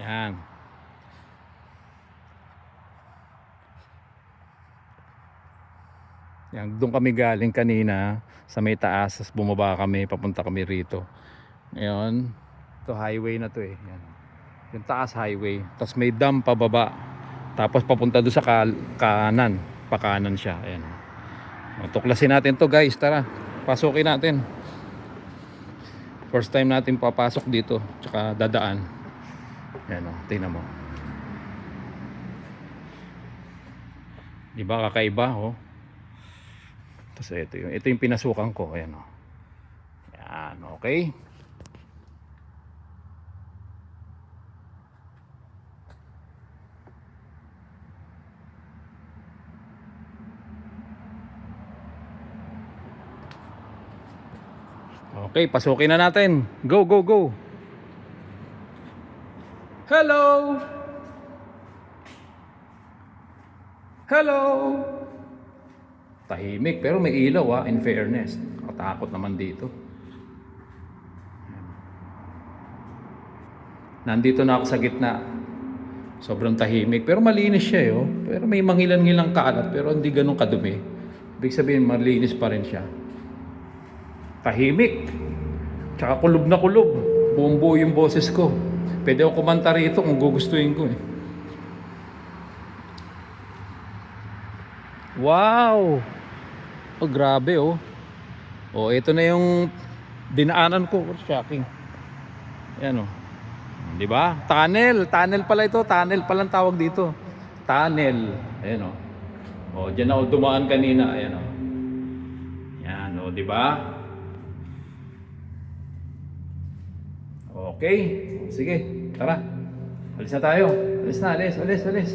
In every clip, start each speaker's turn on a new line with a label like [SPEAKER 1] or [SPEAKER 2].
[SPEAKER 1] Yan. Yan, doon kami galing kanina sa may taas, tapos bumaba kami, papunta kami rito. Ngayon, to highway na to eh. Yan. Yung taas highway, tapos may dam pababa. Tapos papunta doon sa kanan, pakanan siya. Ayan. Tuklasin natin to guys, tara. Pasukin natin. First time natin papasok dito, tsaka dadaan. Ayan o, tingnan mo. Diba kakaiba oh. Tapos ito yung pinasukan ko. Ayan o. Yan, okay. Okay, pasukin na natin. Go, go, go. Hello. Hello. Tahimik pero may ilaw in fairness. Nakatakot naman dito. Nandito na ako sa gitna. Sobrang tahimik pero malinis siya oh. Pero may mangilan-ngilang kalat pero hindi ganun kadumi. Ibig sabihin malinis pa rin siya. Tahimik. Tsaka kulob na kulob. Buong buo yung boses ko. Pwede ako kumanta rito kung gugustuhin ko eh. Wow! Oh, grabe oh. Oh, ito na yung dinaanan ko. Shocking. Yan oh. 'Di ba? Tunnel, tunnel pala ito, tunnel pala ang tawag dito. Tunnel. Ayan oh. Oh, diyan ako dumaan kanina, ayan oh. Yan oh, 'di ba? Okay. Sige, tara. Alis na tayo. Alis na, alis.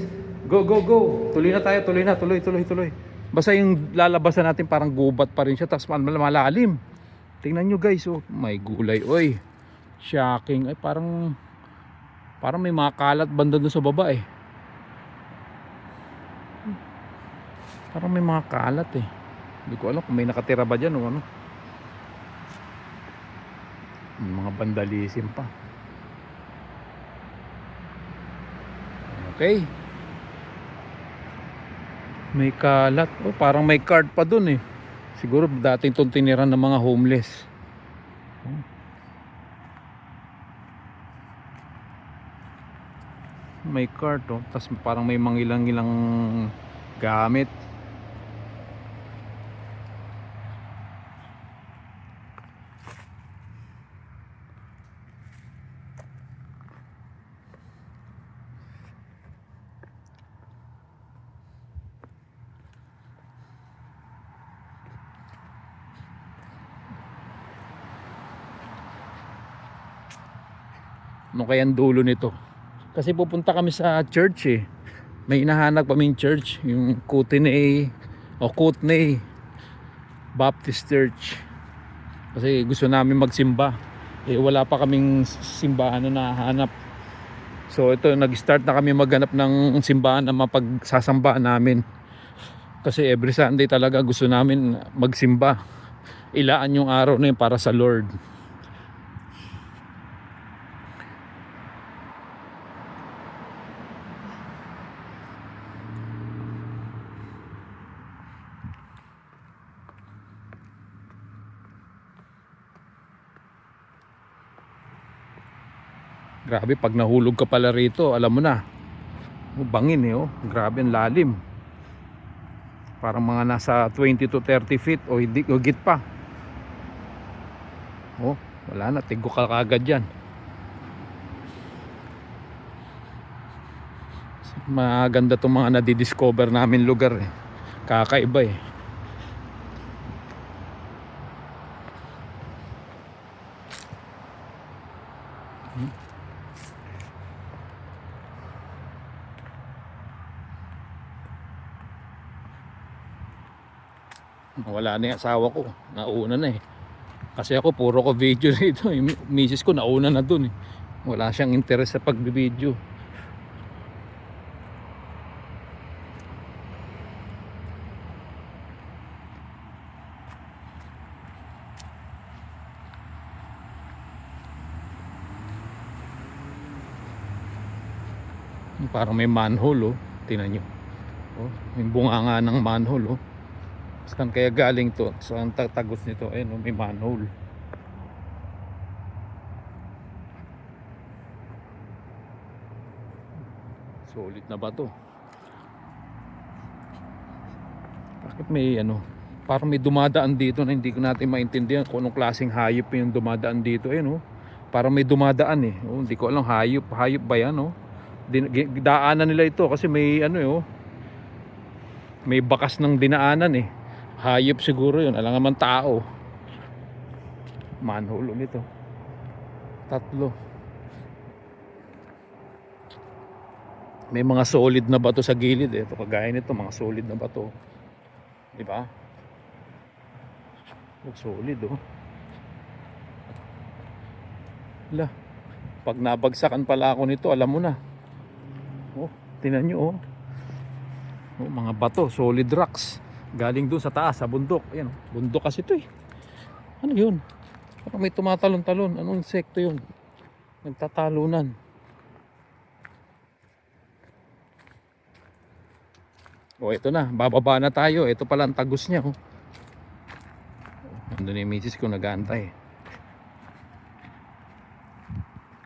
[SPEAKER 1] Go, go, go. Tuloy na tayo, tuloy. Basta yung lalabasan natin parang gubat pa rin siya, tapos malalim. Tingnan nyo guys, oh. May gulay, oy. Shocking. Ay, parang may mga kalat banda doon sa baba eh. Parang may mga kalat eh. Hindi ko alam kung may nakatira ba dyan o ano. Mga vandalism pa. Okay. May kalat. Oh, parang may card pa dun eh. Siguro dating itong tiniran ng mga homeless. Oh. May card oh. Tapos parang may mangilang-ilang gamit. Ano kayang dulo nito? Kasi pupunta kami sa church eh. May hinahanap kaming church, yung Kootenay Baptist Church. Kasi gusto namin magsimba. Eh wala pa kaming simbahan na nahanap. So ito, nag-start na kami maghanap ng simbahan na mapagsasambaan namin. Kasi every Sunday talaga gusto namin magsimba. Ilaan yung araw na yun para sa Lord. Grabe, pag nahulog ka pala rito, alam mo na. Bangin eh oh. Grabe ang lalim. Parang mga nasa 20 to 30 feet o hindi, o higit pa. Oh, wala na, tigo ka kagad yan. Maganda itong mga nadidiscover namin lugar eh. Kakaiba eh. Wala na yung asawa ko, nauna na eh. Kasi ako puro ko video dito eh. Misis ko nauna na dun eh. Wala siyang interest sa pagbibideo. Parang may manhole, oh. Tingnan nyo. Oh, yung bunganga ng manhole, oh. Saan kaya galing to? Saan tatagos nito? Ayun, oh, may manhole. Solid na ba to? Bakit may ano? Parang may dumadaan dito na hindi ko natin maintindihan kung anong klaseng hayop yung dumadaan dito. Ayun, oh. Parang may dumadaan eh. Oh, hindi ko alam, hayop ba yan, oh. Daanan nila ito kasi may ano, oh. May bakas ng dinaanan eh. Hayop siguro yun, alam naman tao. Manhole ulit, oh. Tatlo. May mga solid na bato sa gilid eh. Ito kagaya nito, mga solid na bato. Di ba? Oh, solid, oh. Hala. Pag nabagsakan pala ako nito, alam mo na. Oh, tingnan nyo, oh. Oh, mga bato, solid rocks. Galing doon sa taas, sa bundok. Ayan, bundok kasi ito eh. Ano yun? Parang may tumatalon-talon. Anong insekto yun? Nagtatalunan. Oh, ito na. Bababa na tayo. Ito pala ang tagos niya, oh. Andun yung misis ko nag-aantay.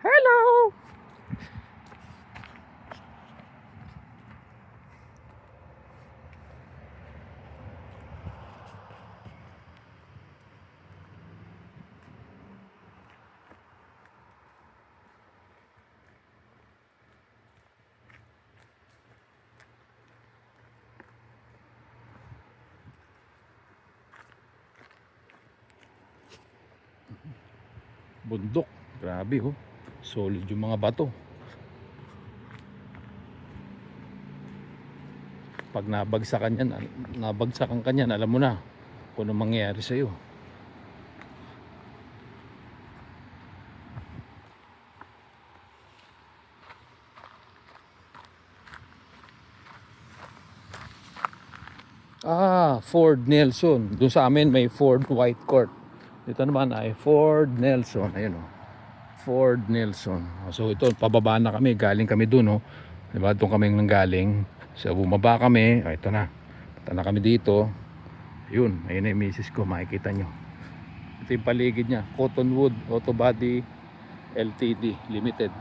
[SPEAKER 1] Hello! Bundok. Grabe, oh. Solid yung mga bato. Pag nabagsakan ka niyan, alam mo na kung ano mangyayari sa'yo. Ford Nelson. Doon sa amin may Ford White Court. Dito naman ay Ford Nelson. Ayun, oh. Ford Nelson. So ito, pababa na kami. Galing kami doon, oh. Diba? Doon kami nanggaling. So bumaba kami. Ito na. Punta na kami dito. Yun. Ayun na yung misis ko. Makikita nyo. Ito yung paligid niya. Cottonwood Auto Body Ltd. Limited.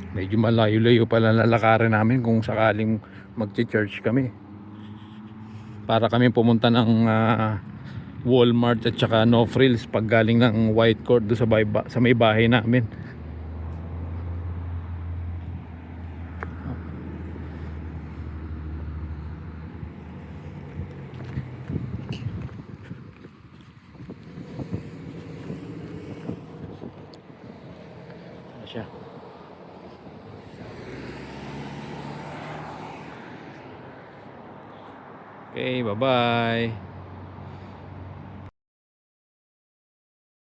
[SPEAKER 1] Medyo malayo-layo pala lalakarin namin kung sakaling magche-church kami. Para kami pumunta ng Walmart at saka No Frills pag galing ng White Court do sa may bahay namin. Siya. Okay, bye-bye.